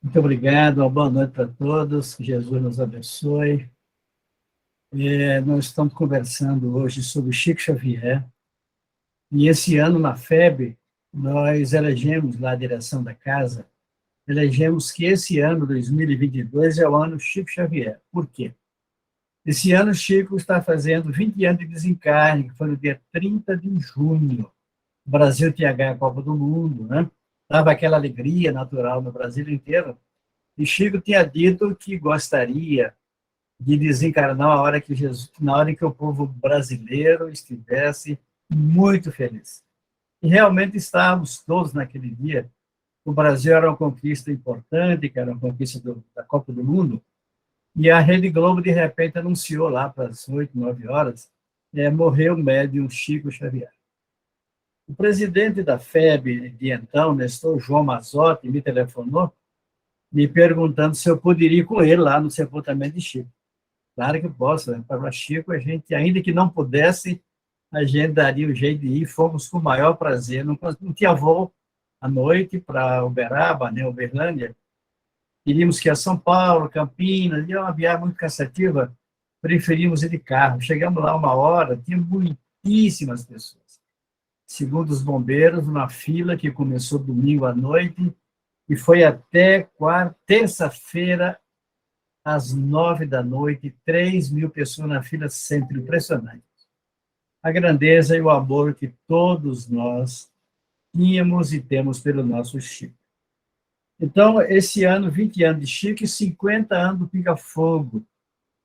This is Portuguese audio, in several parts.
Muito obrigado, uma boa noite para todos, que Jesus nos abençoe. Nós estamos conversando hoje sobre Chico Xavier, e esse ano na FEB, nós elegemos lá a direção da casa, elegemos que esse ano, 2022, é o ano Chico Xavier. Por quê? Esse ano Chico está fazendo 20 anos de desencarne, que foi no dia 30 de junho. O Brasil tinha ganho a Copa do Mundo, né? Dava aquela alegria natural no Brasil inteiro. E Chico tinha dito que gostaria de desencarnar na hora que o povo brasileiro estivesse muito feliz. E realmente estávamos todos naquele dia. O Brasil era uma conquista importante, que era uma conquista da Copa do Mundo, e a Rede Globo, de repente, anunciou lá para as 8, 9 horas, morreu o médium Chico Xavier. O presidente da FEB, de então, Nestor João Mazzotti, me telefonou, me perguntando se eu poderia ir com ele lá no sepultamento de Chico. Claro que eu posso, né? Para Chico, a gente, ainda que não pudesse, a gente daria o jeito de ir, fomos com o maior prazer. Não tinha voo à noite para Uberaba, né, Uberlândia. Queríamos que ir a São Paulo, Campinas, e é uma viagem muito cansativa, preferimos ir de carro. Chegamos lá 1 hora, tinha muitíssimas pessoas. Segundo os bombeiros, uma fila que começou domingo à noite e foi até terça-feira, às 9 da noite, 3.000 pessoas na fila, sempre impressionante. A grandeza e o amor que todos nós tínhamos e temos pelo nosso Chico. Então, esse ano, 20 anos de Chico e 50 anos do Pinga Fogo.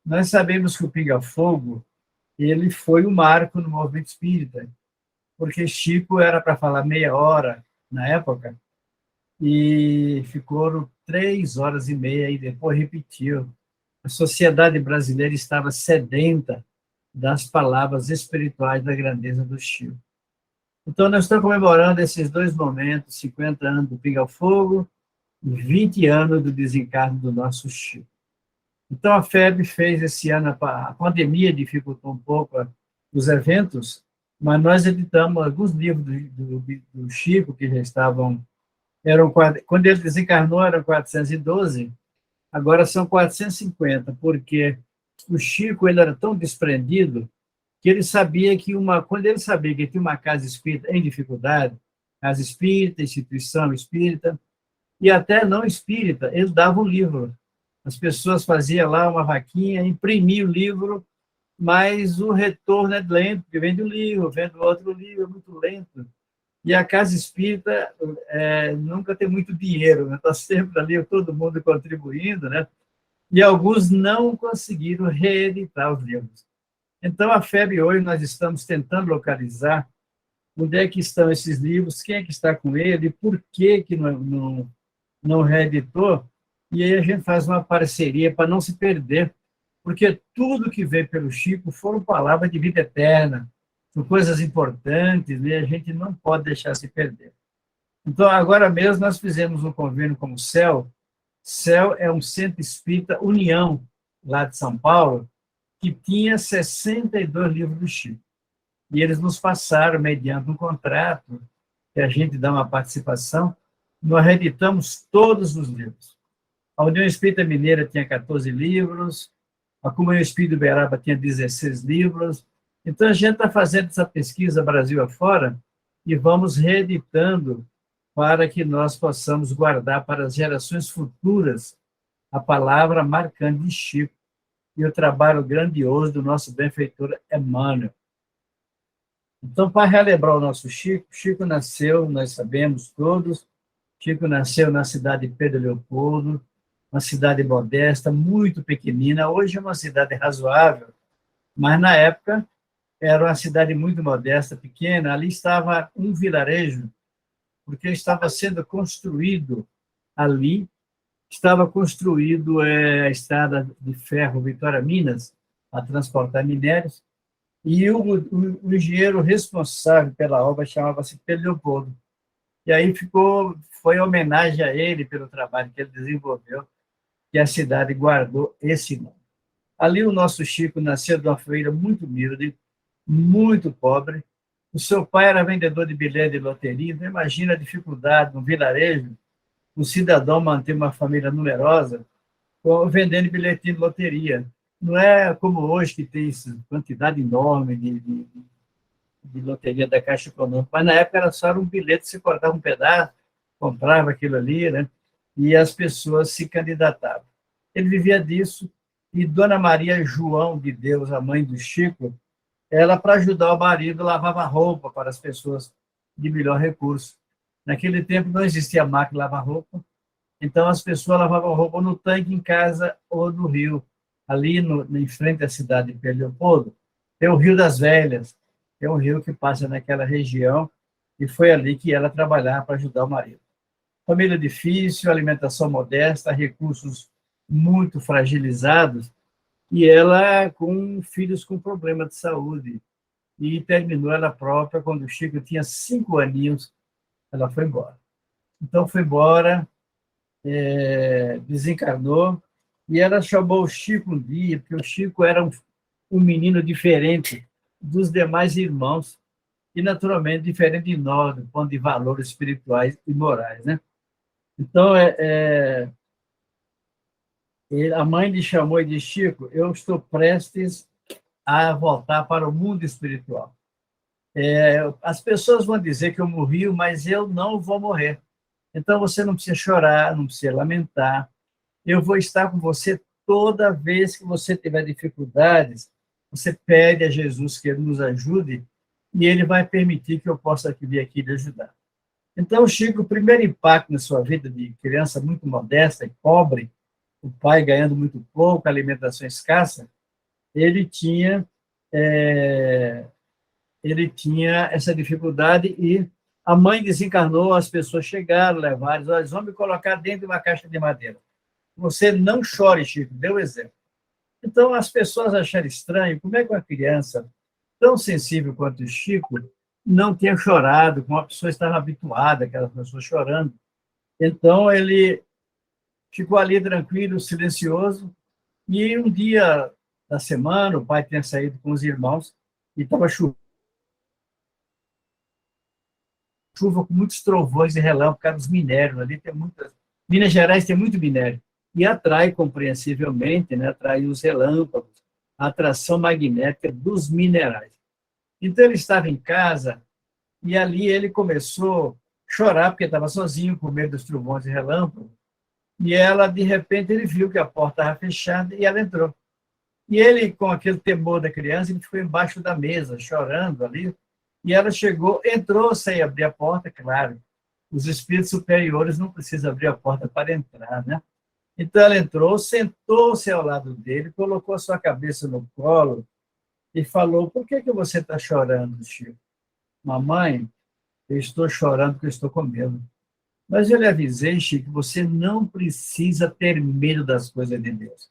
Nós sabemos que o Pinga Fogo, ele foi um marco no movimento espírita, porque Chico era para falar meia hora na época, e ficou 3 horas e meia, e depois repetiu. A sociedade brasileira estava sedenta das palavras espirituais da grandeza do Chico. Então, nós estamos comemorando esses dois momentos, 50 anos do Pinga Fogo e 20 anos do desencarne do nosso Chico. Então, a FEB fez esse ano, a pandemia dificultou um pouco os eventos, mas nós editamos alguns livros do Chico, que já estavam... quando ele desencarnou, eram 412, agora são 450, porque o Chico ele era tão desprendido que ele sabia que quando ele sabia que tinha uma casa espírita em dificuldade, casa espírita, instituição espírita, e até não espírita, ele dava um livro. As pessoas faziam lá uma vaquinha, imprimiam o livro, mas o retorno é lento, porque vende um livro, vende outro livro, é muito lento. E a casa espírita nunca tem muito dinheiro, né? Está sempre ali todo mundo contribuindo, né? E alguns não conseguiram reeditar os livros. Então, a FEB hoje, nós estamos tentando localizar onde é que estão esses livros, quem é que está com ele, por que não reeditou, e aí a gente faz uma parceria para não se perder, porque tudo que veio pelo Chico foram palavras de vida eterna, são coisas importantes, né? A gente não pode deixar se perder. Então, agora mesmo, nós fizemos um convênio com o CEL. CEL é um Centro Espírita União, lá de São Paulo, que tinha 62 livros do Chico. E eles nos passaram, mediante um contrato, que a gente dá uma participação, nós reeditamos todos os livros. A União Espírita Mineira tinha 14 livros, a Comunhão Espírita Uberaba tinha 16 livros. Então, a gente está fazendo essa pesquisa Brasil afora e vamos reeditando para que nós possamos guardar para as gerações futuras a palavra marcante de Chico e o trabalho grandioso do nosso benfeitor Emmanuel. Então, para relembrar o nosso Chico, Chico nasceu, nós sabemos todos, Chico nasceu na cidade de Pedro Leopoldo, uma cidade modesta, muito pequenina. Hoje é uma cidade razoável, mas na época era uma cidade muito modesta, pequena. Ali estava um vilarejo, porque estava sendo construído ali, estava construído a estrada de ferro Vitória-Minas, a transportar minérios, e o engenheiro responsável pela obra chamava-se Pedro Leopoldo. E aí foi homenagem a ele pelo trabalho que ele desenvolveu, que a cidade guardou esse nome. Ali o nosso Chico nasceu de uma família muito humilde, muito pobre. O seu pai era vendedor de bilhete de loteria, então imagina a dificuldade no vilarejo o cidadão manter uma família numerosa vendendo bilhetinho de loteria. Não é como hoje, que tem essa quantidade enorme de loteria da Caixa Econômica, mas na época era só um bilhete, você cortava um pedaço, comprava aquilo ali, né? E as pessoas se candidatavam. Ele vivia disso, e Dona Maria João de Deus, a mãe do Chico, ela, para ajudar o marido, lavava roupa para as pessoas de melhor recurso. Naquele tempo não existia máquina de lavar roupa, então as pessoas lavavam roupa no tanque em casa ou no rio. Ali em frente à cidade de Pedro Leopoldo, tem o Rio das Velhas, é um rio que passa naquela região, e foi ali que ela trabalhava para ajudar o marido. Família difícil, alimentação modesta, recursos muito fragilizados, e ela com filhos com problema de saúde. E terminou ela própria, quando o Chico tinha 5 aninhos, ela foi embora. Então, foi embora, desencarnou, e ela chamou o Chico um dia, porque o Chico era um menino diferente dos demais irmãos, e, naturalmente, diferente de nós, do ponto de valores espirituais e morais, né? Então, a mãe lhe chamou e disse: Chico, eu estou prestes a voltar para o mundo espiritual. As pessoas vão dizer que eu morri, mas eu não vou morrer. Então, você não precisa chorar, não precisa lamentar. Eu vou estar com você toda vez que você tiver dificuldades. Você pede a Jesus que ele nos ajude, e ele vai permitir que eu possa vir aqui lhe ajudar. Então, Chico, o primeiro impacto na sua vida de criança muito modesta e pobre, o pai ganhando muito pouco, alimentação escassa, ele tinha, é, ele tinha essa dificuldade, e a mãe desencarnou, as pessoas chegaram, levaram, eles vão me colocar dentro de uma caixa de madeira. Você não chore, Chico, deu exemplo. Então, as pessoas acharam estranho como é que uma criança tão sensível quanto o Chico não tinha chorado, como a pessoa estava habituada, aquelas pessoas chorando. Então, ele ficou ali tranquilo, silencioso, e um dia da semana, o pai tinha saído com os irmãos, e estava chuva com muitos trovões e relâmpagos, por causa dos minérios. Ali tem muitas. Minas Gerais tem muito minério. E atrai, compreensivelmente, né, atrai os relâmpagos, a atração magnética dos minerais. Então, ele estava em casa, e ali ele começou a chorar, porque estava sozinho, com medo dos trovões e relâmpagos. E ela, de repente, ele viu que a porta estava fechada, e ela entrou. E ele, com aquele temor da criança, ele ficou embaixo da mesa, chorando ali. E ela chegou, entrou sem abrir a porta, claro. Os espíritos superiores não precisam abrir a porta para entrar, né? Então ela entrou, sentou-se ao lado dele, colocou a sua cabeça no colo e falou: por que você está chorando, Chico? Mamãe, eu estou chorando porque eu estou com medo. Mas eu lhe avisei, Chico, você não precisa ter medo das coisas de Deus.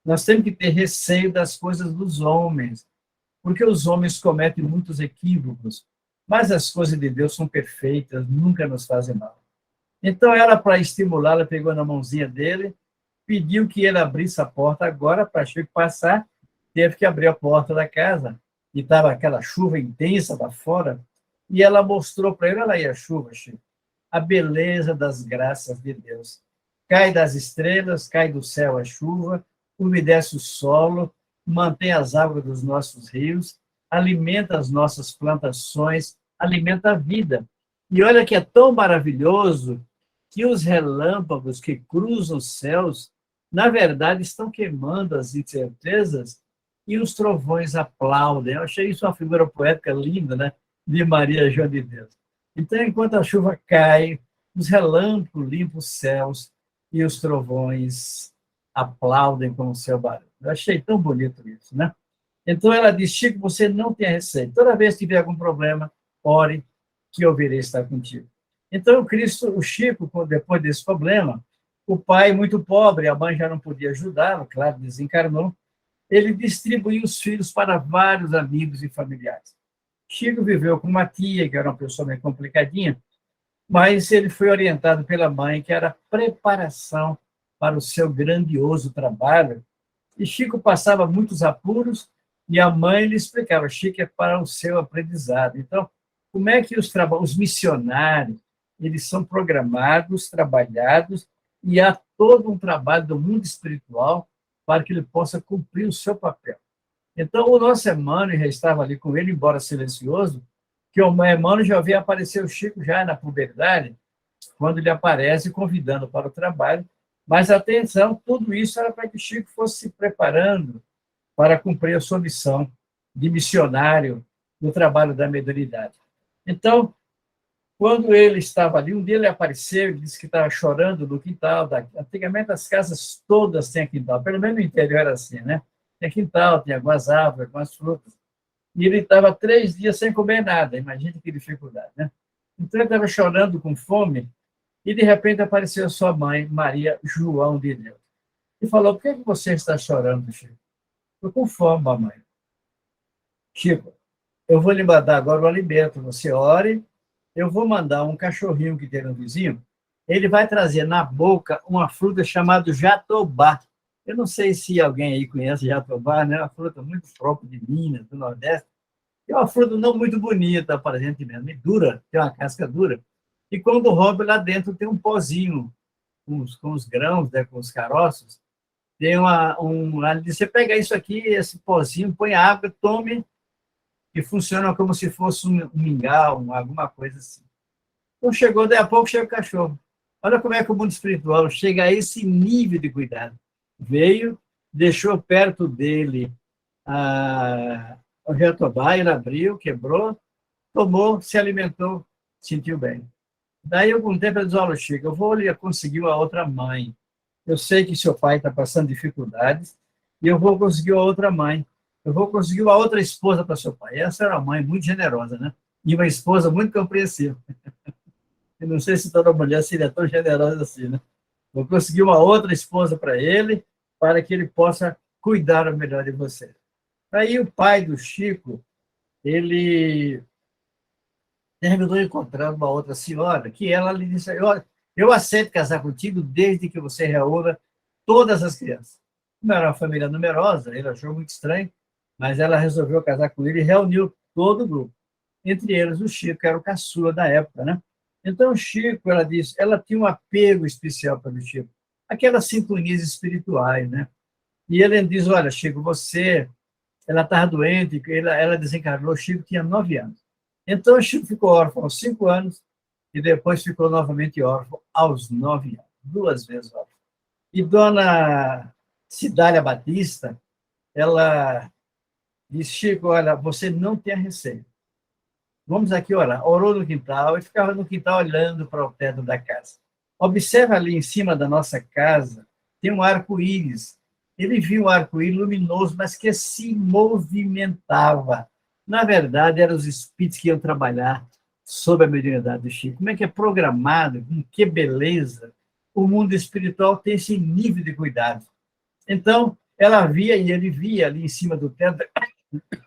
Nós temos que ter receio das coisas dos homens, porque os homens cometem muitos equívocos, mas as coisas de Deus são perfeitas, nunca nos fazem mal. Então, ela, para estimulá-la, pegou na mãozinha dele, pediu que ele abrisse a porta agora, para Chico passar, teve que abrir a porta da casa, e estava aquela chuva intensa lá fora, e ela mostrou para ele: olha aí a chuva, Chico, a beleza das graças de Deus. Cai das estrelas, cai do céu a chuva, umedece o solo, mantém as águas dos nossos rios, alimenta as nossas plantações, alimenta a vida. E olha que é tão maravilhoso que os relâmpagos que cruzam os céus, na verdade, estão queimando as incertezas, e os trovões aplaudem. Eu achei isso uma figura poética linda, né? De Maria João de Deus. Então, enquanto a chuva cai, os relâmpagos limpam os céus e os trovões aplaudem com o seu barulho. Eu achei tão bonito isso, né? Então, ela diz: Chico, você não tem receio. Toda vez que tiver algum problema, ore, que eu virei estar contigo. Então, o Chico, depois desse problema, o pai, muito pobre, a mãe já não podia ajudá-lo, claro, desencarnou, ele distribuiu os filhos para vários amigos e familiares. Chico viveu com uma tia, que era uma pessoa meio complicadinha, mas ele foi orientado pela mãe, que era preparação para o seu grandioso trabalho. E Chico passava muitos apuros, e a mãe lhe explicava: Chico, é para o seu aprendizado. Então, como é que os missionários, eles são programados, trabalhados, e há todo um trabalho do mundo espiritual para que ele possa cumprir o seu papel. Então, o nosso Emmanuel já estava ali com ele, embora silencioso, que o Emmanuel já havia aparecer o Chico já na puberdade, quando ele aparece convidando para o trabalho, mas atenção, tudo isso era para que o Chico fosse se preparando para cumprir a sua missão de missionário no trabalho da mediunidade. Então, quando ele estava ali, um dia ele apareceu, ele disse que estava chorando no quintal. Antigamente as casas todas têm quintal, pelo menos no interior era assim, né? Tem quintal, tem algumas árvores, algumas frutas. E ele estava 3 dias sem comer nada, imagine que dificuldade, né? Então ele estava chorando com fome, e de repente apareceu a sua mãe, Maria João de Deus, e falou: por que você está chorando, Chico? Estou com fome, mamãe. Chico, eu vou lhe mandar agora o alimento, você ore, eu vou mandar um cachorrinho que tem no vizinho, ele vai trazer na boca uma fruta chamada jatobá. Eu não sei se alguém aí conhece jatobá, né? É uma fruta muito própria de Minas, do Nordeste. É uma fruta não muito bonita, aparentemente, dura, tem uma casca dura. E quando rompe, lá dentro tem um pozinho, com os grãos, né, com os caroços. Tem você pega isso aqui, esse pozinho, põe água, tome, e funciona como se fosse um mingau, alguma coisa assim. Então, daí a pouco chega o cachorro. Olha como é que o mundo espiritual chega a esse nível de cuidado. Veio, deixou perto dele o jatobá, ele abriu, quebrou, tomou, se alimentou, sentiu bem. Daí, algum tempo, ele diz: olha, Chico, eu vou lhe conseguir uma outra mãe. Eu sei que seu pai está passando dificuldades, e eu vou conseguir uma outra mãe. Eu vou conseguir uma outra esposa para seu pai. Essa era uma mãe muito generosa, né? E uma esposa muito compreensiva. Eu não sei se toda mulher seria tão generosa assim, né? Vou conseguir uma outra esposa para que ele possa cuidar melhor de você. Aí o pai do Chico, ele terminou encontrando uma outra senhora, que ela lhe disse: eu aceito casar contigo desde que você reúna todas as crianças. Como era uma família numerosa, ele achou muito estranho, mas ela resolveu casar com ele e reuniu todo o grupo. Entre eles o Chico, que era o caçula da época, né? Então, o Chico, ela disse, ela tinha um apego especial pelo Chico, aquelas sintonias espirituais, né? E ele diz: olha, Chico, ela estava doente, ela desencarnou, o Chico tinha 9 anos. Então, o Chico ficou órfão aos 5 anos e depois ficou novamente órfão aos 9 anos, 2 vezes órfão. E dona Cidália Batista, ela disse: Chico, olha, você não tem receio. Vamos aqui orar. Orou no quintal e ficava no quintal olhando para o teto da casa. Observa ali em cima da nossa casa, tem um arco-íris. Ele viu um arco-íris luminoso, mas que se movimentava. Na verdade, eram os espíritos que iam trabalhar sobre a mediunidade do Chico. Como é que é programado, com que beleza. O mundo espiritual tem esse nível de cuidado. Então, ela via e ele via ali em cima do teto,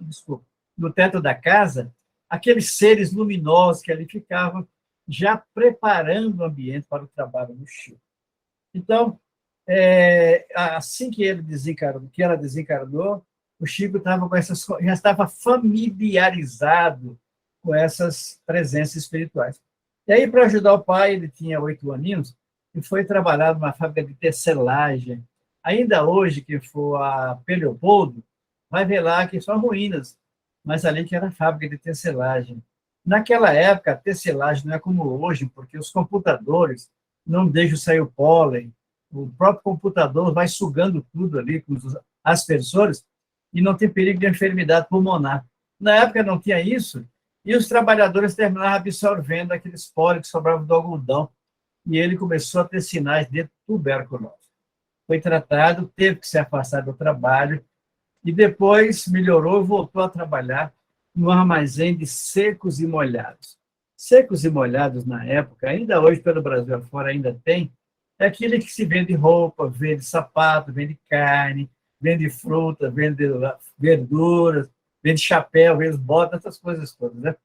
desculpa, do teto da casa, aqueles seres luminosos que ali ficavam, já preparando o ambiente para o trabalho do Chico. Então, assim que ela desencarnou, o Chico já estava familiarizado com essas presenças espirituais. E aí, para ajudar o pai, ele tinha 8 aninhos, e foi trabalhar numa fábrica de tecelagem. Ainda hoje, que for a Leopoldo, vai ver lá que são ruínas, mas ali que era a fábrica de tecelagem. Naquela época, a tecelagem não é como hoje, porque os computadores não deixam sair o pólen, o próprio computador vai sugando tudo ali com os aspersores e não tem perigo de enfermidade pulmonar. Na época não tinha isso, e os trabalhadores terminavam absorvendo aqueles pólen que sobravam do algodão, e ele começou a ter sinais de tuberculose. Foi tratado, teve que se afastar do trabalho, e depois melhorou e voltou a trabalhar no armazém de secos e molhados. Secos e molhados, na época, ainda hoje pelo Brasil afora ainda tem, é aquele que se vende roupa, vende sapato, vende carne, vende fruta, vende verduras, vende chapéu, vende botas, essas coisas todas, né?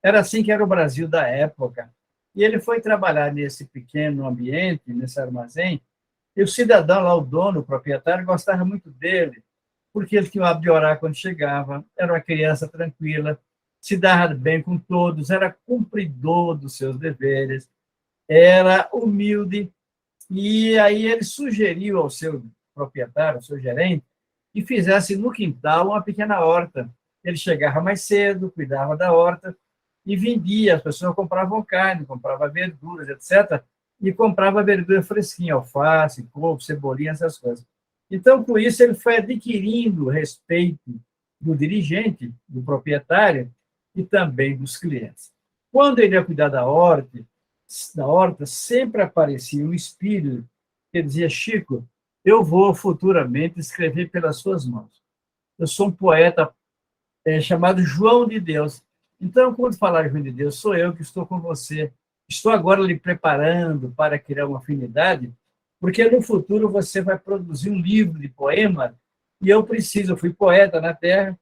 Era assim que era o Brasil da época. E ele foi trabalhar nesse pequeno ambiente, nesse armazém, e o cidadão lá, o dono, o proprietário, gostava muito dele, porque ele tinha o hábito de orar quando chegava, era uma criança tranquila, se dava bem com todos, era cumpridor dos seus deveres, era humilde, e aí ele sugeriu ao seu proprietário, ao seu gerente, que fizesse no quintal uma pequena horta. Ele chegava mais cedo, cuidava da horta e vendia. As pessoas compravam carne, compravam verduras, etc. E comprava verdura fresquinha, alface, couve, cebolinha, essas coisas. Então, com isso, ele foi adquirindo o respeito do dirigente, do proprietário e também dos clientes. Quando ele ia cuidar da horta sempre aparecia um espírito que dizia: Chico, eu vou futuramente escrever pelas suas mãos. Eu sou um poeta chamado João de Deus. Então, quando falar João de Deus, sou eu que estou com você. Estou agora lhe preparando para criar uma afinidade, porque no futuro você vai produzir um livro de poema e eu fui poeta na Terra,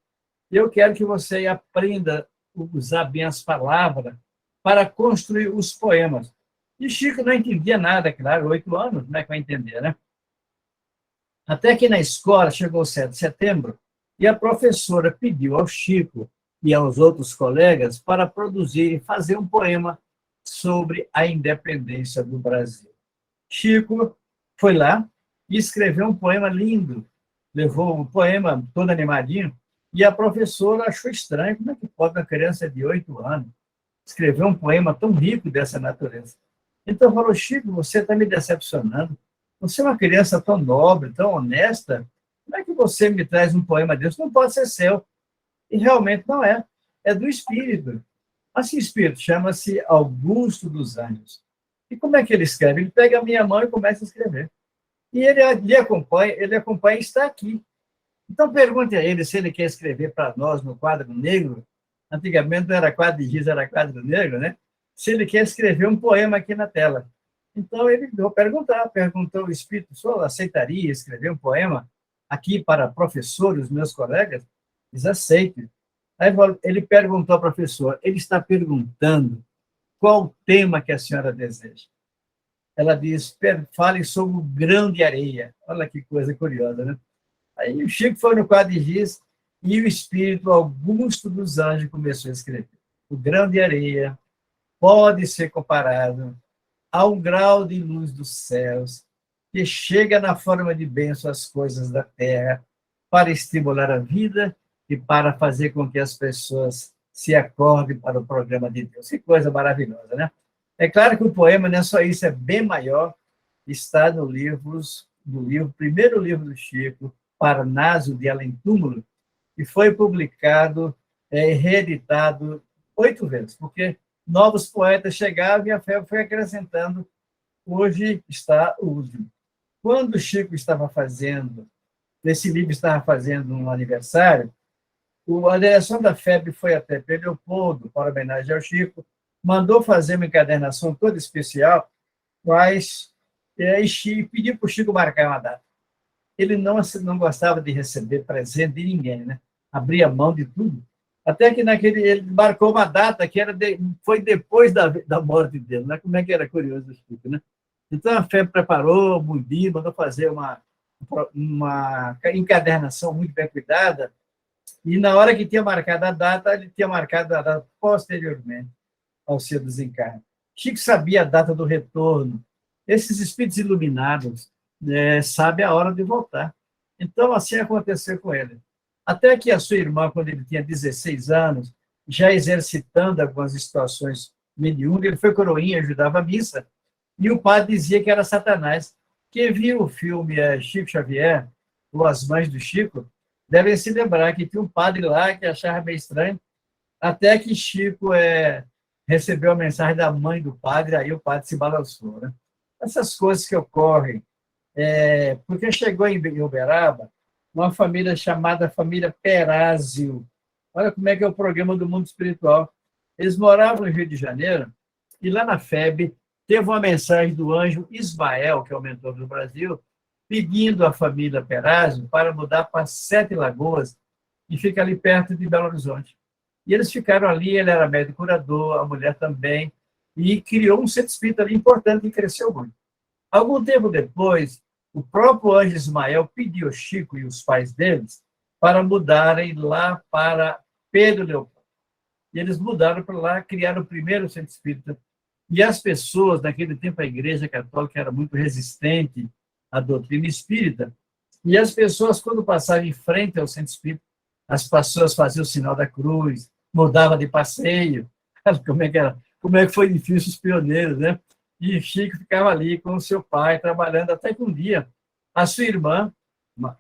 e eu quero que você aprenda a usar bem as palavras para construir os poemas. E Chico não entendia nada, claro, 8 anos, como é que vai entender, né? Até que na escola chegou o 7 de setembro e a professora pediu ao Chico e aos outros colegas para produzir e fazer um poema sobre a independência do Brasil. Chico foi lá e escreveu um poema lindo, levou o poema todo animadinho, e a professora achou estranho: como é que pode uma criança de 8 anos escrever um poema tão rico dessa natureza? Então falou: Chico, você está me decepcionando. Você é uma criança tão nobre, tão honesta. Como é que você me traz um poema desse? Não pode ser seu. E realmente não é. É do Espírito. Assim, Espírito chama-se Augusto dos Anjos. E como é que ele escreve? Ele pega a minha mão e começa a escrever. E ele acompanha e está aqui. Então, pergunte a ele se ele quer escrever para nós no quadro negro. Antigamente não era quadro de giz, era quadro negro, né? Se ele quer escrever um poema aqui na tela. Então, ele perguntou o Espírito: o senhor aceitaria escrever um poema aqui para professor e os meus colegas? Eles aceitam. Aí ele perguntou ao professor: ele está perguntando qual o tema que a senhora deseja. Ela diz: fale sobre o grão de areia. Olha que coisa curiosa, né? Aí o Chico foi no quadro de giz e o Espírito Augusto dos Anjos começou a escrever. O grão de areia pode ser comparado a um grau de luz dos céus que chega na forma de bênção às coisas da terra para estimular a vida e para fazer com que as pessoas se acordem para o programa de Deus. Que coisa maravilhosa, né? É claro que o poema não é só isso, é bem maior. Está no primeiro livro do Chico, Parnaso de Além Túmulo, e foi publicado e reeditado 8 vezes, porque novos poetas chegavam e a fé foi acrescentando. Hoje está o último. Quando o Chico estava fazendo, esse livro estava fazendo um aniversário, a direção da FEB foi até Pedro Leopoldo, para homenagear ao Chico, mandou fazer uma encadernação toda especial, e pediu para o Chico marcar uma data. Ele não gostava de receber presente de ninguém, né? Abria mão de tudo. Até que ele marcou uma data que foi depois da morte dele, né? Como é que era curioso isso, né? Então a FEB preparou, mandou fazer uma encadernação muito bem cuidada, e na hora que tinha marcado a data, ele tinha marcado a data posteriormente ao seu desencarne. Chico sabia a data do retorno. Esses espíritos iluminados sabem a hora de voltar. Então, assim aconteceu com ele. Até que a sua irmã, quando ele tinha 16 anos, já exercitando algumas situações mediúnicas, ele foi coroinha, ajudava a missa, e o padre dizia que era Satanás. Quem viu o filme Chico Xavier, ou As Mães do Chico, devem se lembrar que tinha um padre lá que achava meio estranho, até que Chico recebeu a mensagem da mãe do padre, aí o padre se balançou, né? Essas coisas que ocorrem, porque chegou em Uberaba uma família chamada família Perázio. Olha como é que é o programa do mundo espiritual. Eles moravam no Rio de Janeiro, e lá na FEB teve uma mensagem do anjo Ismael, que é o mentor do Brasil, pedindo à família Perázio para mudar para Sete Lagoas, e fica ali perto de Belo Horizonte. E eles ficaram ali, ele era médico curador, a mulher também, e criou um centro espírita ali importante que cresceu muito. Algum tempo depois, o próprio anjo Ismael pediu ao Chico e os pais deles para mudarem lá para Pedro Leopoldo. E eles mudaram para lá, criaram o primeiro centro espírita E as pessoas, naquele tempo, a Igreja Católica era muito resistente à doutrina espírita, e as pessoas, quando passavam em frente ao centro espírita, as pessoas faziam o sinal da cruz, mudavam de passeio. Como é que era? Como é que foi difícil os pioneiros, né? E Chico ficava ali com o seu pai, trabalhando, até que um dia a sua irmã,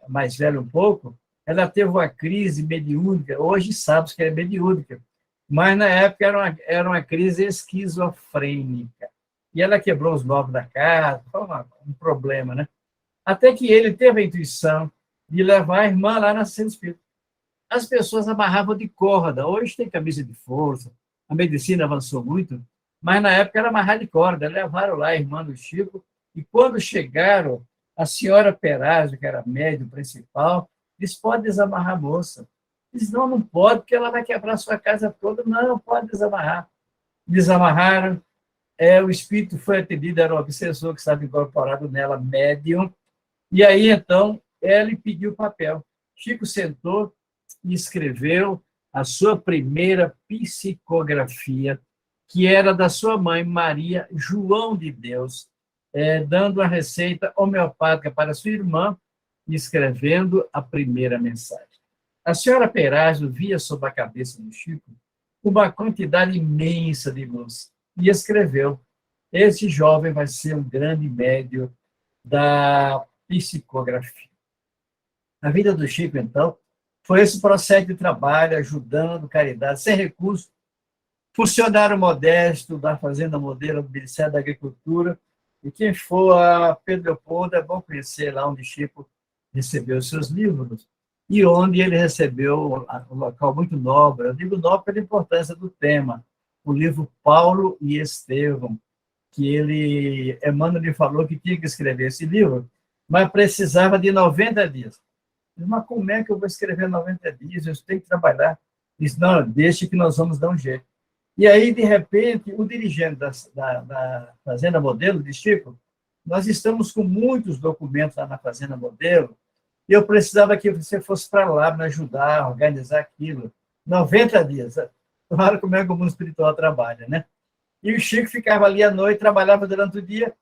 mais velha um pouco, ela teve uma crise mediúnica. Hoje sabe que é mediúnica, mas na época era uma crise esquizofrênica. E ela quebrou os móveis da casa, foi um problema, né? Até que ele teve a intuição de levar a irmã lá na centro espírita. As pessoas amarravam de corda. Hoje tem camisa de força, a medicina avançou muito, mas na época era amarrar de corda. Levaram lá a irmã do Chico, e quando chegaram, a senhora Perazzo, que era médium principal, disse: pode desamarrar a moça. Diz: não, não pode, porque ela vai quebrar a sua casa toda. Não, pode desamarrar. Desamarraram, o espírito foi atendido, era um obsessor que estava incorporado nela, médium, e aí, então, ele pediu o papel. Chico sentou e escreveu a sua primeira psicografia, que era da sua mãe, Maria João de Deus, dando a receita homeopática para sua irmã e escrevendo a primeira mensagem. A senhora Perazzo via sobre a cabeça do Chico uma quantidade imensa de luz e escreveu: esse jovem vai ser um grande médium da psicografia. A vida do Chico, então, foi esse processo de trabalho, ajudando, caridade, sem recurso, funcionário modesto da Fazenda Modelo do Ministério da Agricultura, e quem for a Pedro Leopoldo é bom conhecer lá onde Chico recebeu os seus livros, e onde ele recebeu um local muito nobre. Eu digo nobre pela importância do tema, o livro Paulo e Estevão, que Emmanuel lhe falou que tinha que escrever esse livro, mas precisava de 90 dias. Mas como é que eu vou escrever 90 dias? Eu tenho que trabalhar. Disse: não, deixe que nós vamos dar um jeito. E aí, de repente, o dirigente da Fazenda Modelo disse: Chico, nós estamos com muitos documentos lá na Fazenda Modelo, e eu precisava que você fosse para lá me ajudar a organizar aquilo. 90 dias. Claro como é que o mundo espiritual trabalha, né? E o Chico ficava ali à noite, trabalhava durante o dia,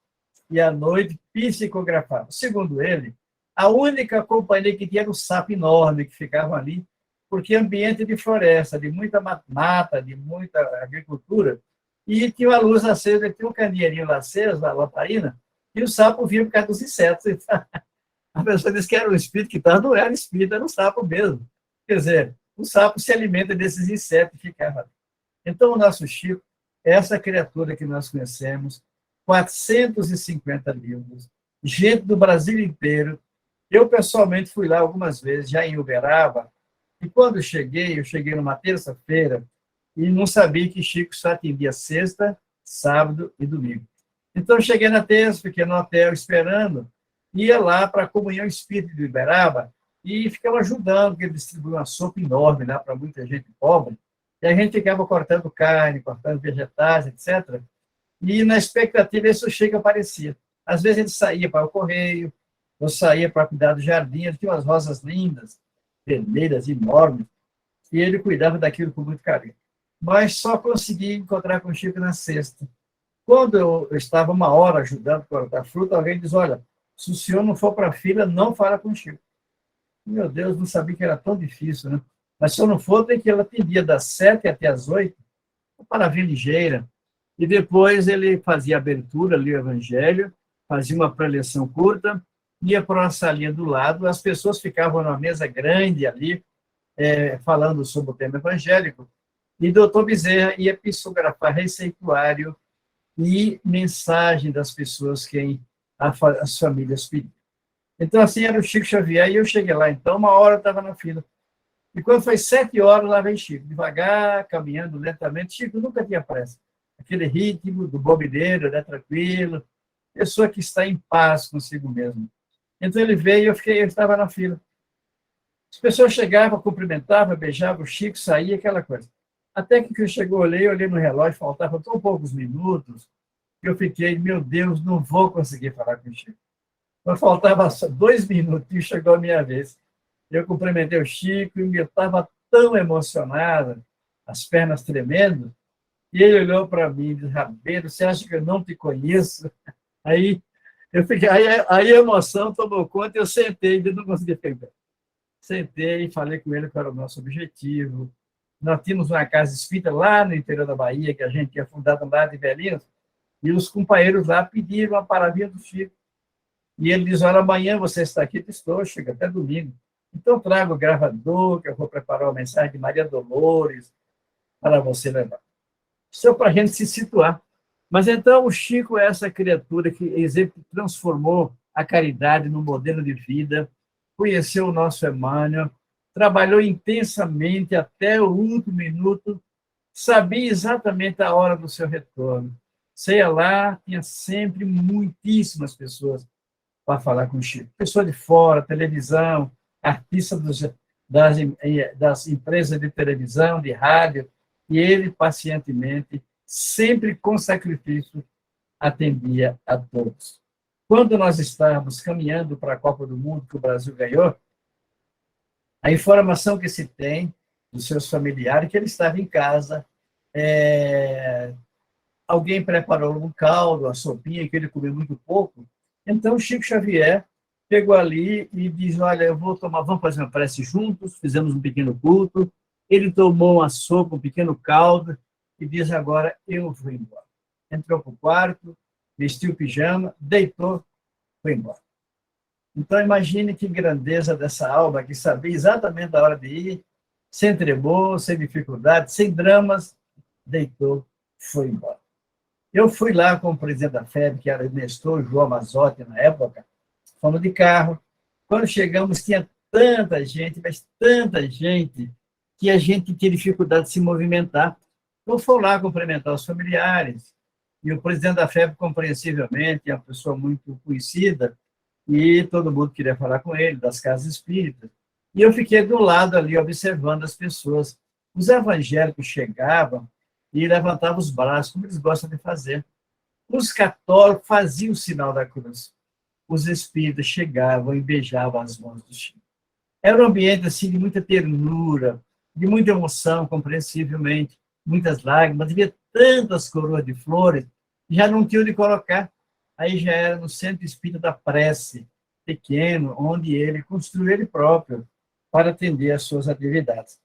e à noite psicografava. Segundo ele, a única companhia que tinha era o sapo enorme que ficava ali, porque ambiente de floresta, de muita mata, de muita agricultura, e tinha uma luz acesa, tinha um candeeirinho lá aceso, a lamparina, e o sapo vinha por causa dos insetos. A pessoa disse que era um espírito, que não era espírito, era um sapo mesmo. Quer dizer, o sapo se alimenta desses insetos e ficava ali. Então, o nosso Chico, essa criatura que nós conhecemos, 450 livros, gente do Brasil inteiro. Eu, pessoalmente, fui lá algumas vezes, já em Uberaba, e quando eu cheguei numa terça-feira, e não sabia que Chico só atendia sexta, sábado e domingo. Então, cheguei na terça, fiquei no hotel esperando, ia lá para a Comunhão Espírita de Uberaba, e ficava ajudando, porque ele distribuía uma sopa enorme lá para muita gente pobre, e a gente ficava cortando carne, cortando vegetais, etc. E na expectativa, esse Chico aparecia. Às vezes ele saía para o correio, eu saía para cuidar do jardim, ele tinha umas rosas lindas, vermelhas, enormes, e ele cuidava daquilo com muito carinho. Mas só consegui encontrar com o Chico na sexta. Quando eu estava uma hora ajudando a cortar fruta, alguém diz: olha, se o senhor não for para a fila, não fala com o Chico. Meu Deus, não sabia que era tão difícil, né? Mas se eu não for, tem que ela atendia das 7 até as 8, para vir ligeira. E depois ele fazia a abertura, lia o Evangelho, fazia uma preleção curta, ia para uma salinha do lado, as pessoas ficavam numa mesa grande ali, falando sobre o tema evangélico, e o doutor Bezerra ia psicografar receituário e mensagem das pessoas que as famílias pediam. Então, assim, era o Chico Xavier, e eu cheguei lá, então, uma hora eu estava na fila. E quando foi 7 horas, lá vem Chico, devagar, caminhando lentamente. Chico nunca tinha pressa. Aquele ritmo do bobineiro, né, tranquilo, pessoa que está em paz consigo mesmo. Então ele veio, eu estava na fila. As pessoas chegavam, cumprimentavam, beijavam o Chico, saía, aquela coisa. Até que eu chegou, olhei no relógio, faltavam tão poucos minutos, que eu fiquei: meu Deus, não vou conseguir falar com o Chico. Mas faltava só 2 minutos e chegou a minha vez. Eu cumprimentei o Chico e eu estava tão emocionada, as pernas tremendo, E ele olhou para mim e disse, Rabelo, você acha que eu não te conheço? Aí, aí a emoção tomou conta e eu sentei, ainda não conseguia ficar. Sentei e falei com ele qual era o nosso objetivo. Nós tínhamos uma casa espírita lá no interior da Bahia, que a gente tinha fundado lá de Velhinhos, e os companheiros lá pediram a palavrinha do Chico. E ele diz, olha, amanhã você está aqui, estou, chega até domingo. Então, trago o gravador, que eu vou preparar uma mensagem de Maria Dolores para você levar. Só para a gente se situar. Mas, então, o Chico é essa criatura que transformou a caridade no modelo de vida, conheceu o nosso Emmanuel, trabalhou intensamente até o último minuto, sabia exatamente a hora do seu retorno. Saía lá, tinha sempre muitíssimas pessoas para falar com o Chico. Pessoa de fora, televisão, artista das empresas de televisão, de rádio, e ele, pacientemente, sempre com sacrifício, atendia a todos. Quando nós estávamos caminhando para a Copa do Mundo, que o Brasil ganhou, a informação que se tem dos seus familiares é que ele estava em casa, alguém preparou um caldo, uma sopinha, que ele comeu muito pouco. Então, Chico Xavier pegou ali e disse, olha, vamos fazer uma prece juntos, fizemos um pequeno culto, ele tomou uma sopa, um pequeno caldo, e diz, agora eu vou embora. Entrou para o quarto, vestiu o pijama, deitou, foi embora. Então, imagine que grandeza dessa alma, que sabia exatamente a hora de ir, sem tremor, sem dificuldade, sem dramas, deitou, foi embora. Eu fui lá com o presidente da FEB, que era o Nestor João Mazotti, na época, fomos de carro. Quando chegamos, tinha tanta gente, mas tanta gente, que a gente tinha dificuldade de se movimentar. Eu fui lá cumprimentar os familiares, e o presidente da FEB, compreensivelmente, é uma pessoa muito conhecida, e todo mundo queria falar com ele, das casas espíritas. E eu fiquei do lado ali, observando as pessoas. Os evangélicos chegavam e levantavam os braços, como eles gostam de fazer. Os católicos faziam o sinal da cruz. Os espíritas chegavam e beijavam as mãos do Chico. Era um ambiente assim, de muita ternura, de muita emoção, compreensivelmente, muitas lágrimas. Havia tantas coroas de flores, já não tinha onde colocar. Aí já era no Centro Espírita da Prece, pequeno, onde ele construiu ele próprio para atender às suas atividades.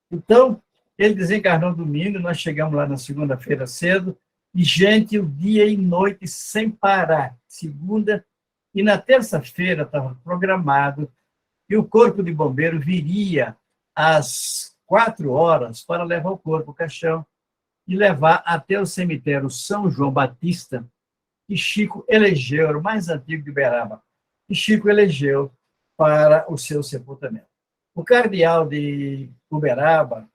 Então, ele desencarnou domingo, nós chegamos lá na segunda-feira cedo, e gente, o dia e noite sem parar, segunda, e na terça-feira estava programado que o corpo de bombeiro viria às 4 horas para levar o corpo, o caixão, e levar até o cemitério São João Batista, que Chico elegeu, era o mais antigo de Uberaba, que Chico elegeu para o seu sepultamento. O cardeal de Uberaba,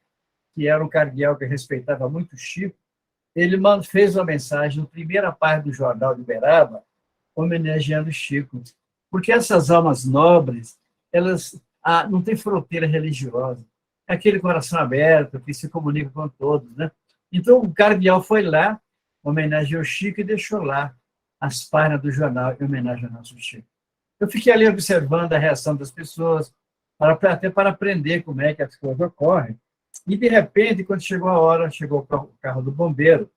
que era um cardeal que respeitava muito Chico, ele fez uma mensagem na primeira parte do Jornal de Uberaba, homenageando Chico, porque essas almas nobres, elas não têm fronteira religiosa, é aquele coração aberto que se comunica com todos, né? Então, o cardeal foi lá, homenageou Chico e deixou lá as páginas do jornal em homenagem ao nosso Chico. Eu fiquei ali observando a reação das pessoas, até para aprender como é que as coisas ocorrem. E, de repente, quando chegou a hora, chegou o carro do bombeiro,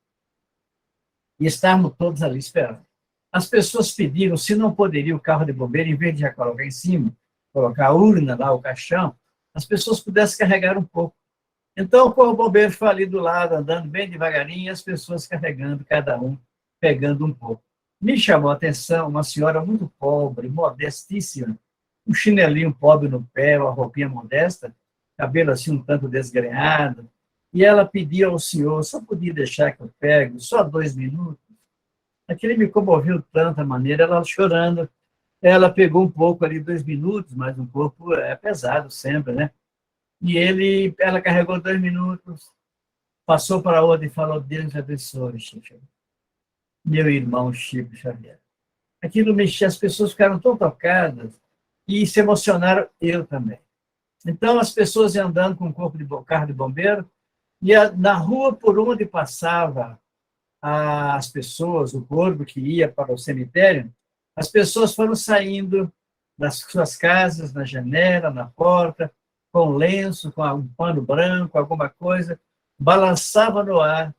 e estávamos todos ali esperando. As pessoas pediram se não poderia o carro de bombeiro, em vez de já colocar em cima, colocar a urna lá, o caixão, as pessoas pudessem carregar um pouco. Então, o bombeiro foi ali do lado, andando bem devagarinho, e as pessoas carregando, cada um pegando um pouco. Me chamou a atenção uma senhora muito pobre, modestíssima, um chinelinho pobre no pé, uma roupinha modesta, cabelo assim um tanto desgrenhado, e ela pediu ao senhor, só podia deixar que eu pegue, só 2 minutos. Aquilo me comoveu de tanta maneira, ela chorando, ela pegou um pouco ali, 2 minutos, mas um pouco é pesado sempre, né? E ela carregou 2 minutos, passou para outra e falou, Deus abençoe, Chico. Meu irmão Chico Xavier. Aquilo mexia, as pessoas ficaram tão tocadas e se emocionaram, eu também. Então, as pessoas iam andando com o carro de bombeiro, e na rua por onde passava as pessoas, o corpo que ia para o cemitério, as pessoas foram saindo das suas casas, na janela, na porta, com lenço, com um pano branco, alguma coisa, balançava no ar.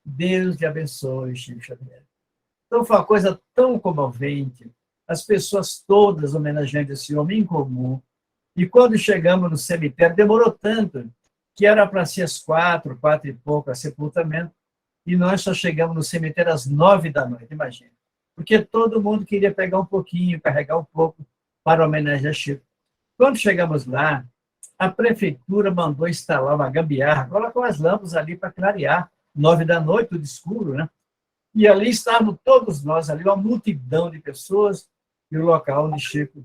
Deus te abençoe, Chico Xavier. Então, foi uma coisa tão comovente, as pessoas todas homenageando esse homem em comum. E quando chegamos no cemitério, demorou tanto, que era para ser às 4 e pouco, a sepultamento, e nós só chegamos no cemitério às 9 da noite, imagina. Porque todo mundo queria pegar um pouquinho, carregar um pouco, para homenagear Chico. Quando chegamos lá, a prefeitura mandou instalar uma gambiarra, colocou as lâmpadas ali para clarear, 9 da noite, tudo escuro, né? E ali estávamos todos nós, ali, uma multidão de pessoas, e o local onde Chico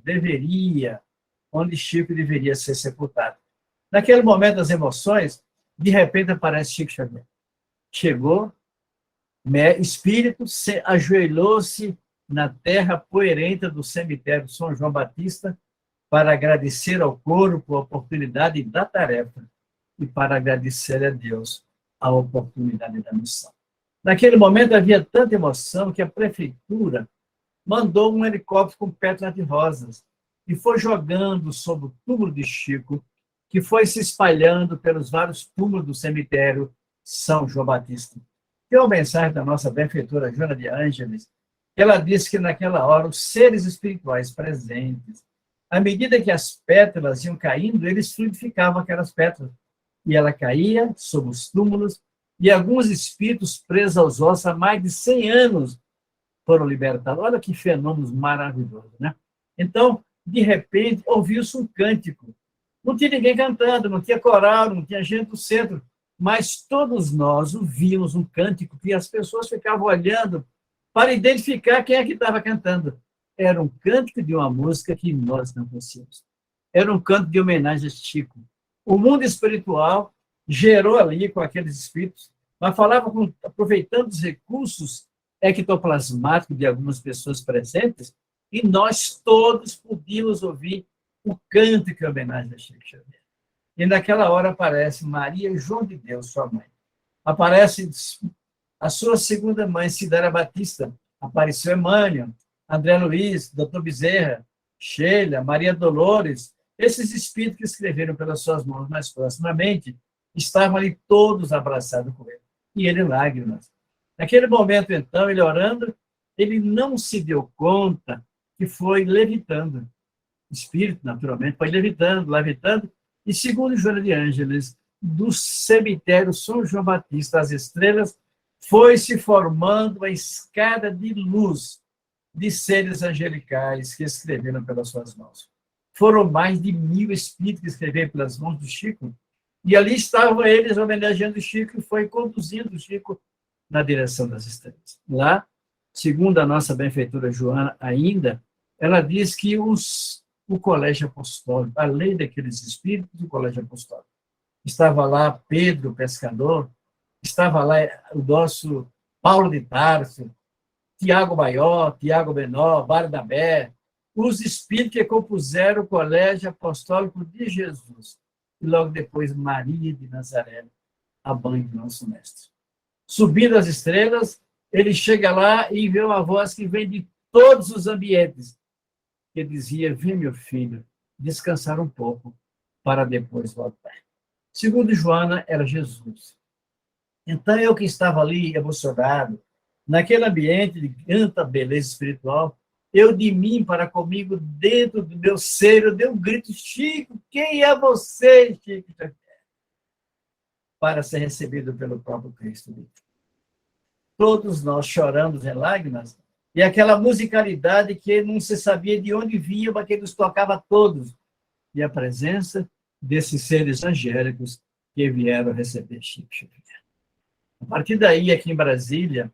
deveria ser sepultado. Naquele momento das emoções, de repente aparece Chico Xavier. Chegou, espírito, ajoelhou-se na terra poeirenta do cemitério de São João Batista para agradecer ao corpo a oportunidade da tarefa e para agradecer a Deus a oportunidade da missão. Naquele momento havia tanta emoção que a prefeitura mandou um helicóptero com pétalas de rosas e foi jogando sobre o túmulo de Chico, que foi se espalhando pelos vários túmulos do cemitério São João Batista. Tem uma mensagem da nossa benfeitora Joana de Ângeles, que ela disse que naquela hora os seres espirituais presentes, à medida que as pétalas iam caindo, eles fluidificavam aquelas pétalas. E ela caía sobre os túmulos, e alguns espíritos presos aos ossos há mais de 100 anos foram libertados. Olha que fenômeno maravilhoso, né? Então, de repente, ouviu-se um cântico. Não tinha ninguém cantando, não tinha coral, não tinha gente do centro, mas todos nós ouvíamos um cântico que as pessoas ficavam olhando para identificar quem é que estava cantando. Era um cântico de uma música que nós não conhecíamos. Era um canto de homenagem a Chico. O mundo espiritual gerou ali com aqueles espíritos, mas falava aproveitando os recursos ectoplasmáticos de algumas pessoas presentes, e nós todos podíamos ouvir o cântico em homenagem a Chico Xavier. E naquela hora aparece Maria João de Deus, sua mãe. Aparece a sua segunda mãe, Cidália Batista. Apareceu Emmanuel, André Luiz, Dr. Bezerra, Sheila, Maria Dolores. Esses espíritos que escreveram pelas suas mãos mais proximamente estavam ali todos abraçados com ele. E ele em lágrimas. Naquele momento, então, ele orando, ele não se deu conta que foi levitando. O espírito, naturalmente, foi levitando, e segundo Joana de Ângeles, do cemitério São João Batista, as estrelas, foi se formando uma escada de luz de seres angelicais que escreveram pelas suas mãos. Foram mais de 1000 espíritos que escreveram pelas mãos do Chico, e ali estavam eles homenageando o Chico e foi conduzindo o Chico na direção das estrelas. Lá, segundo a nossa benfeitora Joana ainda, ela diz que o colégio apostólico, além daqueles espíritos, o colégio apostólico, estava lá Pedro, pescador, estava lá o nosso Paulo de Tarso, Tiago Maior, Tiago Menor, Barnabé, os espíritos que compuseram o colégio apostólico de Jesus, e logo depois Maria de Nazaré, a mãe do nosso mestre. Subindo as estrelas, ele chega lá e vê uma voz que vem de todos os ambientes, que dizia: vem, meu filho, descansar um pouco, para depois voltar. Segundo Joana, era Jesus. Então, eu que estava ali emocionado, naquele ambiente de tanta beleza espiritual, eu de mim para comigo, dentro do meu ser, eu dei um grito: Chico, quem é você, Chico? Para ser recebido pelo próprio Cristo. Todos nós choramos em lágrimas, e aquela musicalidade que não se sabia de onde vinha, mas que nos tocava a todos, e a presença desses seres angélicos que vieram receber Chico Xavier. A partir daí, aqui em Brasília,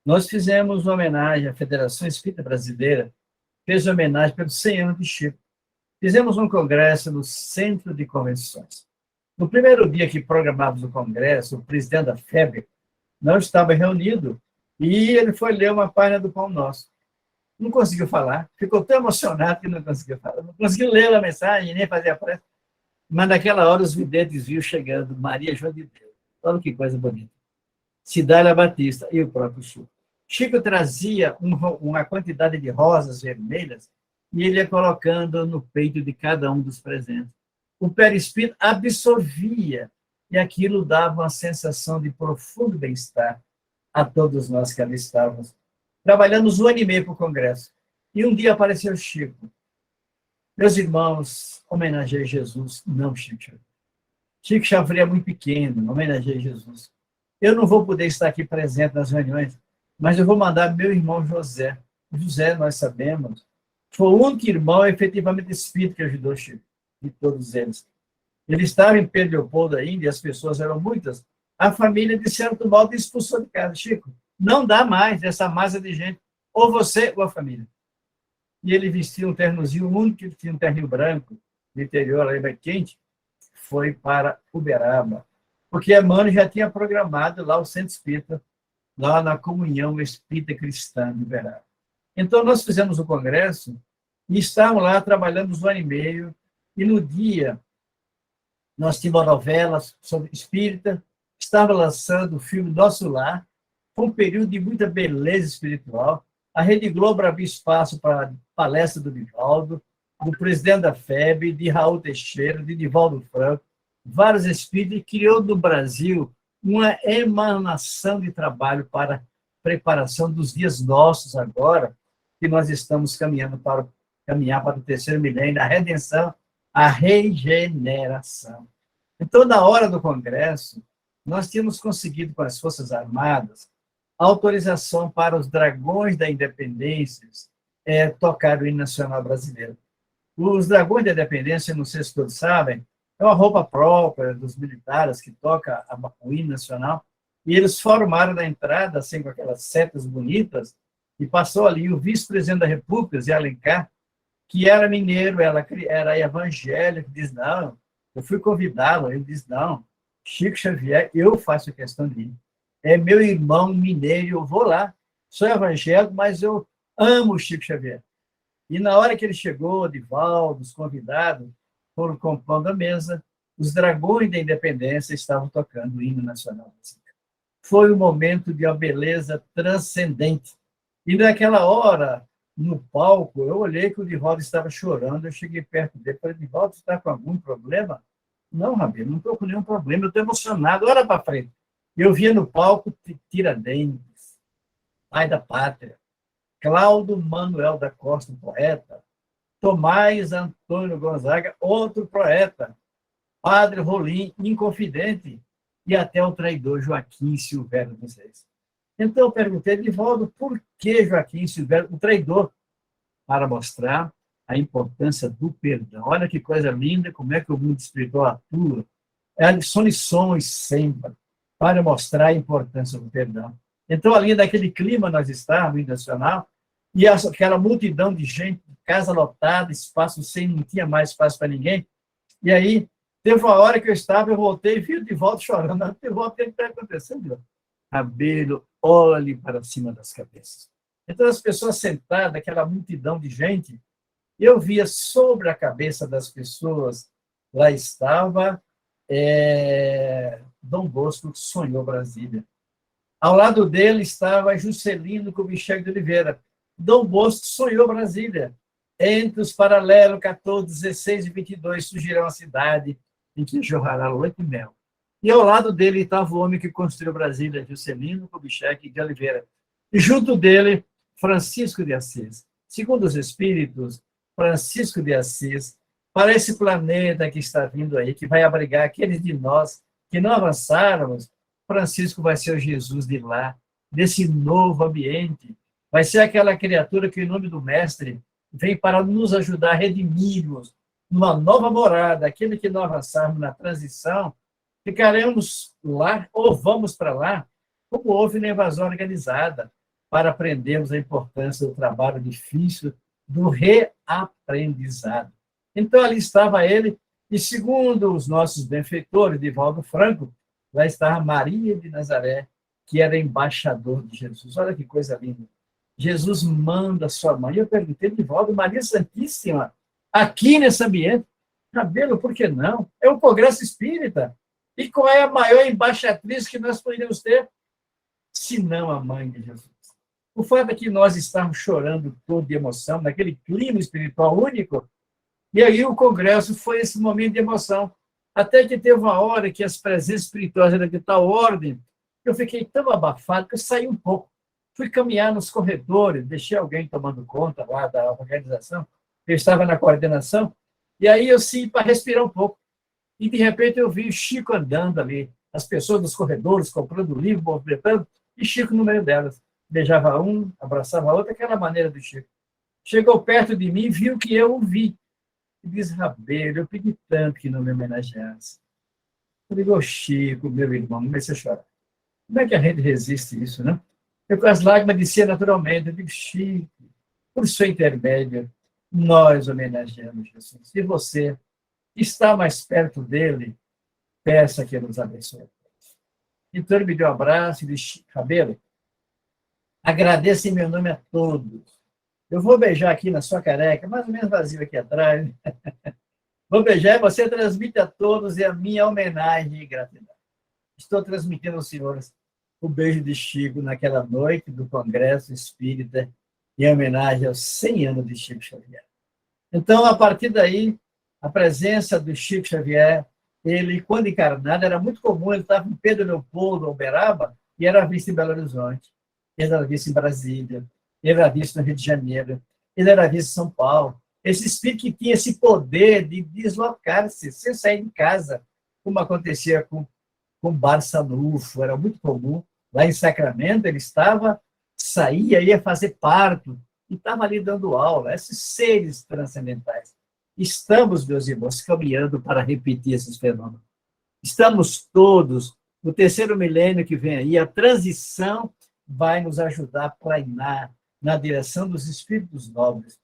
nós fizemos uma homenagem à Federação Espírita Brasileira, fez homenagem pelos 100 anos de Chico. Fizemos um congresso no Centro de Convenções. No primeiro dia que programávamos o congresso, o presidente da FEB não estava reunido e ele foi ler uma página do Pão Nosso. Não conseguiu falar, ficou tão emocionado que não conseguiu falar. Não conseguiu ler a mensagem, nem fazer a prece. Mas naquela hora os videntes viram chegando Maria João de Deus. Olha que coisa bonita. Cidália Batista e o próprio Chico. Chico trazia uma quantidade de rosas vermelhas e ele ia colocando no peito de cada um dos presentes. O perispírito absorvia e aquilo dava uma sensação de profundo bem-estar a todos nós que ali estávamos. Trabalhamos 1 ano e meio para o Congresso. E um dia apareceu Chico. Meus irmãos, homenageei Jesus. Não, Chico Xavier. Chico Xavier é muito pequeno, homenageei Jesus. Eu não vou poder estar aqui presente nas reuniões, mas eu vou mandar meu irmão José. José, nós sabemos, foi o único irmão efetivamente espírita que ajudou Chico, de todos eles. Ele estava em Pedro Leopoldo ainda, e as pessoas eram muitas. A família, de certo modo, expulsou de casa. Chico, não dá mais essa massa de gente, ou você ou a família. E ele vestia um ternozinho único, que tinha um terninho branco, no interior, lá quente, foi para Uberaba. Porque Emmanuel já tinha programado lá o Centro Espírita, lá na Comunhão Espírita Cristã de Uberaba. Então, nós fizemos o congresso e estávamos lá trabalhando 1 ano e meio, e no dia nós tínhamos novelas sobre espírita, estava lançando o filme Nosso Lar, foi um período de muita beleza espiritual. A Rede Globo abriu espaço para a palestra do Divaldo, do presidente da FEB, de Raul Teixeira, de Divaldo Franco, vários espíritos, e criou no Brasil uma emanação de trabalho para a preparação dos dias nossos agora, que nós estamos caminhando para caminhar para o 3º milênio, a redenção, a regeneração. Então, na hora do Congresso, nós tínhamos conseguido com as Forças Armadas autorização para os Dragões da Independência tocar o hino nacional brasileiro. Os Dragões da Independência, não sei se todos sabem, é uma roupa própria dos militares que toca o hino nacional, e eles formaram na entrada, assim, com aquelas setas bonitas, e passou ali o vice-presidente da República, Zé Alencar, que era mineiro, ela era evangélico, diz, não, eu fui convidado, ele diz, não, Chico Xavier, eu faço questão de ir. É meu irmão mineiro, eu vou lá, sou evangélico, mas eu amo o Chico Xavier. E na hora que ele chegou, Divaldo, os convidados foram compondo a mesa, os Dragões da Independência estavam tocando o hino nacional. Foi um momento de uma beleza transcendente. E naquela hora, no palco, eu olhei que o Divaldo estava chorando, eu cheguei perto dele, falei, Divaldo, você está com algum problema? Não, Rabelo, não estou com nenhum problema, eu estou emocionado, olha para frente. Eu via no palco Tiradentes, pai da pátria, Cláudio Manuel da Costa, um poeta, Tomás Antônio Gonzaga, outro poeta, Padre Rolim, Inconfidente, e até o traidor Joaquim Silvério dos Reis. Então eu perguntei, Divaldo, por que Joaquim Silvério, o traidor? Para mostrar a importância do perdão. Olha que coisa linda, como é que o mundo espiritual atua. São lições sempre, para mostrar a importância do perdão. Então, ali naquele clima nós estávamos, nacional, e aquela multidão de gente, casa lotada, espaço sem, não tinha mais espaço para ninguém. E aí, teve uma hora que eu voltei e vi de volta chorando. De volta, o que está acontecendo? Rabelo, olhe para cima das cabeças. Então, as pessoas sentadas, aquela multidão de gente, eu via sobre a cabeça das pessoas, lá estava Dom Bosco, que sonhou Brasília. Ao lado dele estava Juscelino Kubitschek de Oliveira. Dom Bosco sonhou Brasília. Entre os paralelos 14, 16 e 22 surgirá uma cidade em que jorrará leite e mel. E ao lado dele estava o homem que construiu Brasília, Juscelino Kubitschek de Oliveira. E junto dele, Francisco de Assis. Segundo os espíritos, Francisco de Assis, para esse planeta que está vindo aí, que vai abrigar aqueles de nós que não avançáramos, Francisco vai ser o Jesus de lá, desse novo ambiente. Vai ser aquela criatura que, em nome do Mestre, vem para nos ajudar a redimirmos numa nova morada. Aquele que não avançarmos na transição, ficaremos lá ou vamos para lá, como houve na invasão organizada, para aprendermos a importância do trabalho difícil, do reaprendizado. Então, ali estava ele, e segundo os nossos benfeitores, Divaldo Franco, lá estava Maria de Nazaré, que era embaixador de Jesus. Olha que coisa linda. Jesus manda sua mãe. Eu perguntei, Divaldo, Maria Santíssima, aqui nesse ambiente? Rabelo, por que não? É um congresso espírita. E qual é a maior embaixatriz que nós poderíamos ter? Se não a mãe de Jesus. O fato é que nós estamos chorando todo de emoção, naquele clima espiritual único, e aí o congresso foi esse momento de emoção. Até que teve uma hora que as presenças espirituais eram de tal ordem, que eu fiquei tão abafado que eu saí um pouco. Fui caminhar nos corredores, deixei alguém tomando conta lá da organização, eu estava na coordenação, e aí eu saí para respirar um pouco. E, de repente, eu vi o Chico andando ali, as pessoas nos corredores, comprando livro, movimentando, e Chico no meio delas. Beijava um, abraçava outro, aquela maneira do Chico. Chegou perto de mim e viu que eu o vi. E diz, Rabelo, eu pedi tanto que não me homenageasse. Eu digo, Chico, meu irmão, comecei a chorar. Como é que a gente resiste a isso, né? Eu com as lágrimas descia naturalmente. Eu digo, Chico, por seu intermédio, nós homenageamos Jesus. E você está mais perto dele, peça que ele nos abençoe. Então ele me deu um abraço e disse, Rabelo, agradeço em meu nome a todos. Eu vou beijar aqui na sua careca, mais ou menos vazio aqui atrás. Vou beijar e você transmite a todos e a minha homenagem e gratidão. Estou transmitindo aos senhores o beijo de Chico naquela noite do Congresso Espírita em homenagem aos 100 anos de Chico Xavier. Então, a partir daí, a presença do Chico Xavier, ele, quando encarnado, era muito comum, ele estava em Pedro Leopoldo, Uberaba, e era visto em Belo Horizonte, ele era visto em Brasília, ele era visto no Rio de Janeiro, ele era visto em São Paulo. Esse espírito que tinha esse poder de deslocar-se, sem sair de casa, como acontecia com Barça Nufo, era muito comum. Lá em Sacramento, ele estava, saía, ia fazer parto, e estava ali dando aula, esses seres transcendentais. Estamos, meus irmãos, caminhando para repetir esses fenômenos. Estamos todos, no terceiro milênio que vem aí, a transição vai nos ajudar a planear na direção dos espíritos nobres.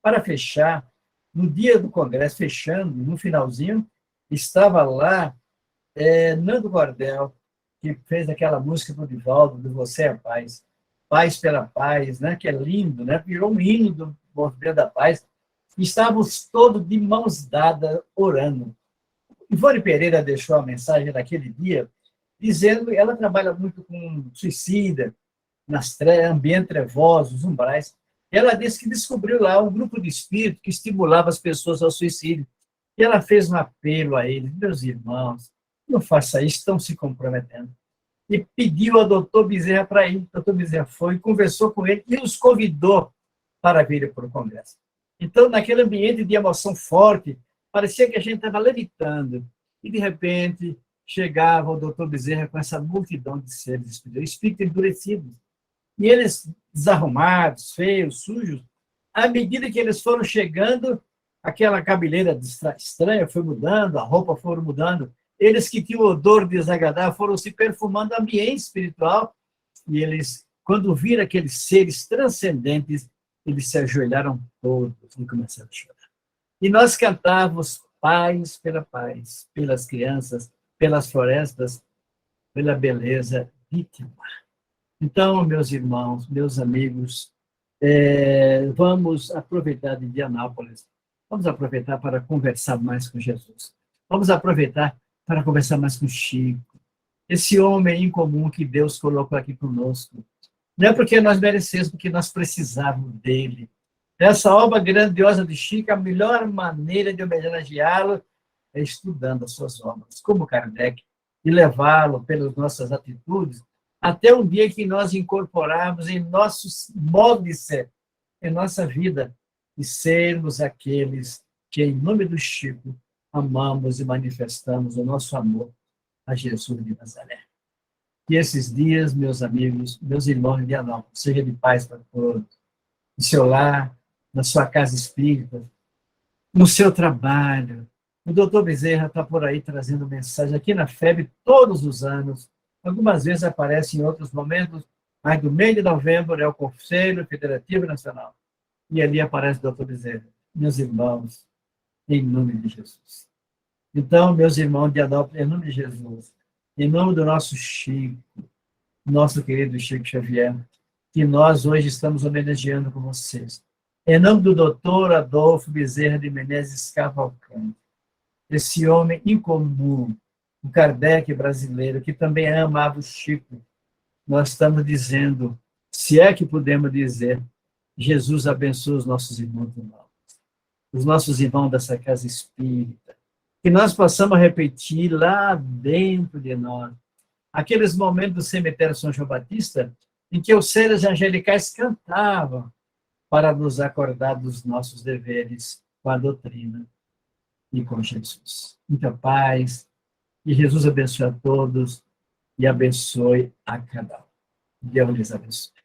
Para fechar, no dia do congresso, fechando, no finalzinho, estava lá Nando Cordel, que fez aquela música do Divaldo, do Você é Paz, Paz pela Paz, né? Que é lindo, né? Virou um hino do movimento da paz. Estávamos todos de mãos dadas, orando. Ivone Pereira deixou a mensagem naquele dia, dizendo que ela trabalha muito com suicida, nas ambientes trevosos, umbrais. Ela disse que descobriu lá um grupo de espírito que estimulava as pessoas ao suicídio. E ela fez um apelo a eles, meus irmãos, não faça isso, estão se comprometendo. E pediu ao doutor Bezerra para ir. O doutor Bezerra foi, conversou com ele e os convidou para vir para o Congresso. Então, naquele ambiente de emoção forte, parecia que a gente estava levitando. E, de repente, chegava o doutor Bezerra com essa multidão de seres espíritos endurecidos. E eles, desarrumados, feios, sujos, à medida que eles foram chegando, aquela cabeleira estranha foi mudando, a roupa foi mudando, eles que tinham odor desagradável foram se perfumando o ambiente espiritual, e eles, quando viram aqueles seres transcendentes, eles se ajoelharam todos e começaram a chorar. E nós cantávamos paz, pelas crianças, pelas florestas, pela beleza de Itamar. Então, meus irmãos, meus amigos, vamos aproveitar de Indianápolis, vamos aproveitar para conversar mais com Jesus. Vamos aproveitar para conversar mais com Chico, esse homem em comum que Deus colocou aqui conosco. Não é porque nós merecemos, porque nós precisávamos dele. Essa obra grandiosa de Chico, a melhor maneira de homenageá-lo é estudando as suas obras, como Kardec, e levá-lo pelas nossas atitudes até um dia que nós incorporarmos em nosso modo de ser, em nossa vida, e sermos aqueles que, em nome do Chico, amamos e manifestamos o nosso amor a Jesus de Nazaré. Que esses dias, meus amigos, meus irmãos de Indianópolis, seja de paz para todos, no seu lar, na sua casa espírita, no seu trabalho. O doutor Bezerra está por aí trazendo mensagem aqui na FEB todos os anos. Algumas vezes aparece em outros momentos, mas do mês de novembro é o Conselho Federativo Nacional. E ali aparece o doutor Bezerra. Meus irmãos, em nome de Jesus. Então, meus irmãos de Indianópolis, em nome de Jesus, em nome do nosso Chico, nosso querido Chico Xavier, que nós hoje estamos homenageando com vocês. Em nome do doutor Adolfo Bezerra de Menezes Cavalcante, esse homem incomum, o Kardec brasileiro, que também amava o Chico, nós estamos dizendo, se é que podemos dizer, Jesus abençoe os nossos irmãos, os nossos irmãos dessa casa espírita, que nós possamos repetir lá dentro de nós, aqueles momentos do cemitério São João Batista, em que os seres angelicais cantavam para nos acordar dos nossos deveres com a doutrina e com Jesus. Muita paz, e Jesus abençoe a todos e abençoe a cada um. Deus lhes abençoe.